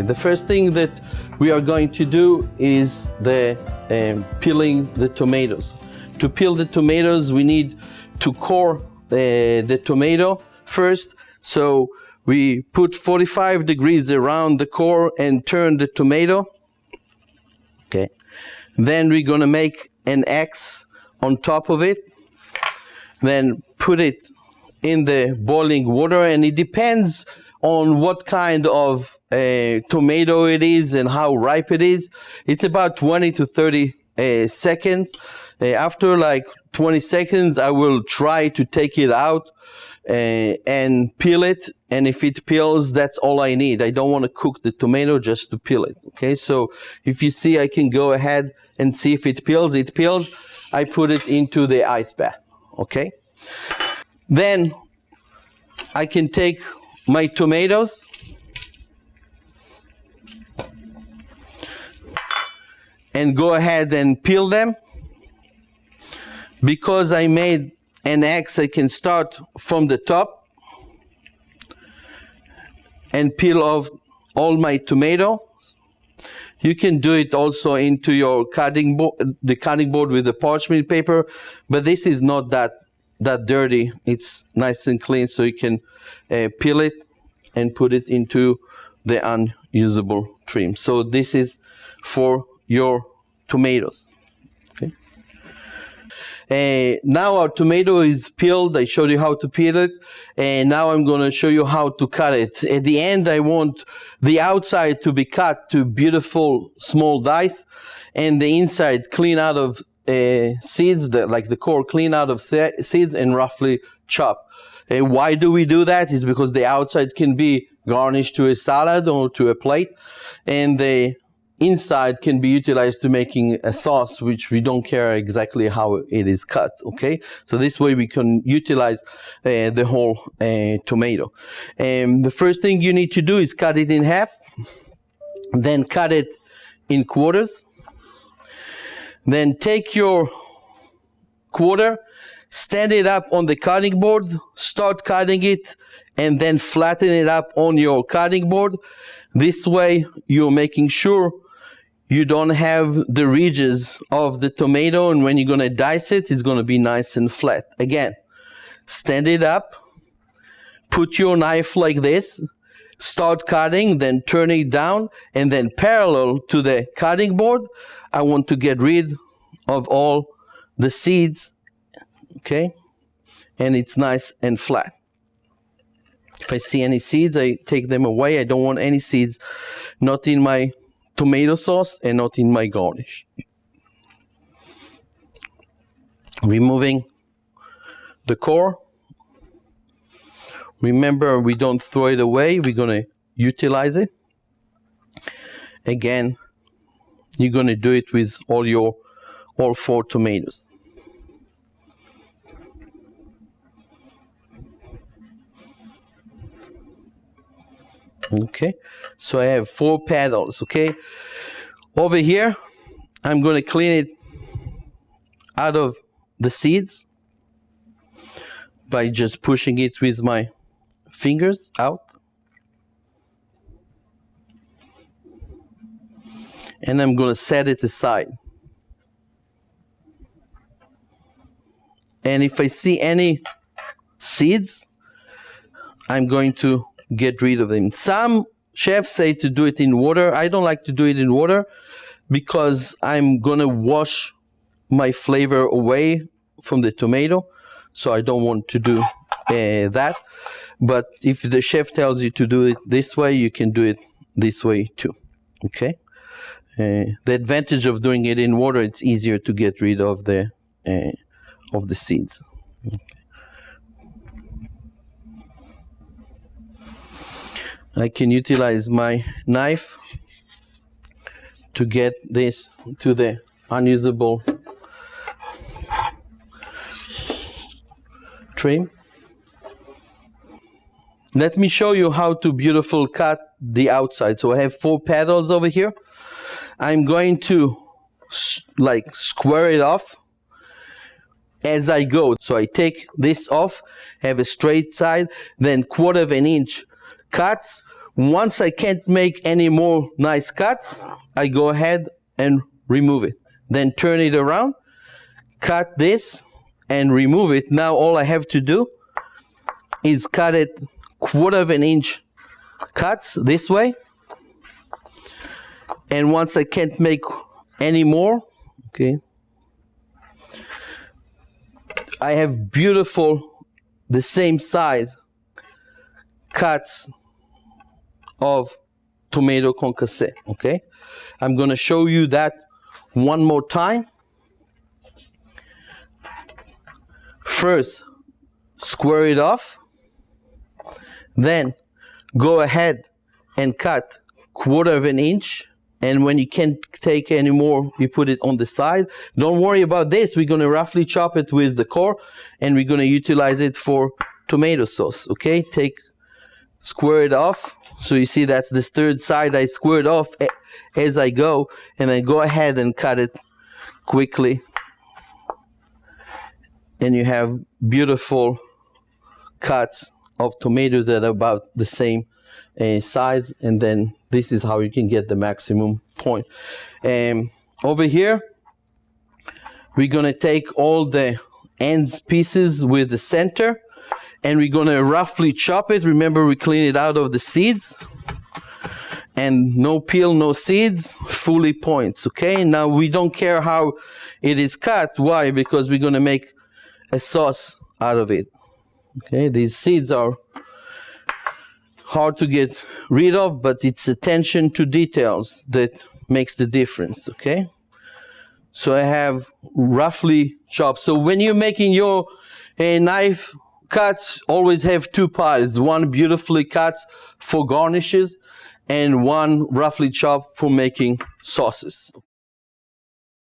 The first thing that we are going to do is peeling the tomatoes. To peel the tomatoes, we need to core the tomato first. So we put 45 degrees around the core and turn the tomato. Okay. Then we're going to make an X on top of it. Then put it in the boiling water, and it depends on what kind of tomato it is and how ripe it is. It's about 20 to 30 seconds. After like 20 seconds, I will try to take it out and peel it. And if it peels, that's all I need. I don't want to cook the tomato, just to peel it. Okay, so if you see, I can go ahead and see if it peels. It peels. I put it into the ice bath. Okay. Then I can take my tomatoes and go ahead and peel them. Because I made an X, I can start from the top and peel off all my tomatoes. You can do it also into your cutting board, the cutting board with the parchment paper, but this is not that dirty. It's nice and clean, so you can peel it and put it into the unusable trim. So this is for your tomatoes. Now our tomato is peeled. I showed you how to peel it, and now I'm going to show you how to cut it. At the end, I want the outside to be cut to beautiful small dice, and the inside clean out of seeds, like the core clean out of seeds and roughly chop. Why do we do that? It's because the outside can be garnished to a salad or to a plate, and the inside can be utilized to making a sauce, which we don't care exactly how it is cut. Okay, so this way we can utilize the whole tomato. The first thing you need to do is cut it in half, then cut it in quarters. Then take your quarter, stand it up on the cutting board, start cutting it, and then flatten it up on your cutting board. This way you're making sure you don't have the ridges of the tomato, and when you're going to dice it, it's going to be nice and flat. Again, stand it up, put your knife like this, start cutting, then turn it down, and then parallel to the cutting board, I want to get rid of all the seeds, okay? And it's nice and flat. If I see any seeds, I take them away. I don't want any seeds, not in my tomato sauce and not in my garnish. Removing the core. Remember, we don't throw it away. We're going to utilize it. Again, you're going to do it with all 4 tomatoes. Okay, so I have 4 petals. Okay, over here I'm going to clean it out of the seeds by just pushing it with my fingers out, and I'm going to set it aside. And if I see any seeds, I'm going to get rid of them. Some chefs say to do it in water. I don't like to do it in water because I'm going to wash my flavor away from the tomato. So I don't want to do that. But if the chef tells you to do it this way, you can do it this way too. Okay? The advantage of doing it in water, it's easier to get rid of the seeds. Okay. I can utilize my knife to get this to the unusable trim. Let me show you how to beautiful cut the outside. So I have 4 petals over here. I'm going to like square it off as I go. So I take this off, have a straight side, then 1/4 inch cuts Once I can't make any more nice cuts, I go ahead and remove it. Then turn it around, cut this, and remove it. Now all I have to do is cut it 1/4 of an inch cuts this way. And once I can't make any more, okay, I have beautiful, the same size cuts of tomato concassé, okay? I'm gonna show you that one more time. First, square it off, then go ahead and cut 1/4 of an inch, and when you can't take any more, you put it on the side. Don't worry about this, we're gonna roughly chop it with the core, and we're gonna utilize it for tomato sauce, okay? Square it off, so you see that's the third side I squared off as I go, and then go ahead and cut it quickly. And you have beautiful cuts of tomatoes that are about the same size, and then this is how you can get the maximum point. Over here, we're gonna take all the ends pieces with the center, and we're gonna roughly chop it. Remember, we clean it out of the seeds, and no peel, no seeds, fully points, okay? Now we don't care how it is cut. Why? Because we're gonna make a sauce out of it, okay? These seeds are hard to get rid of, but it's attention to details that makes the difference, okay? So I have roughly chopped. So when you're making your knife cuts, always have two piles, one beautifully cut for garnishes and one roughly chopped for making sauces.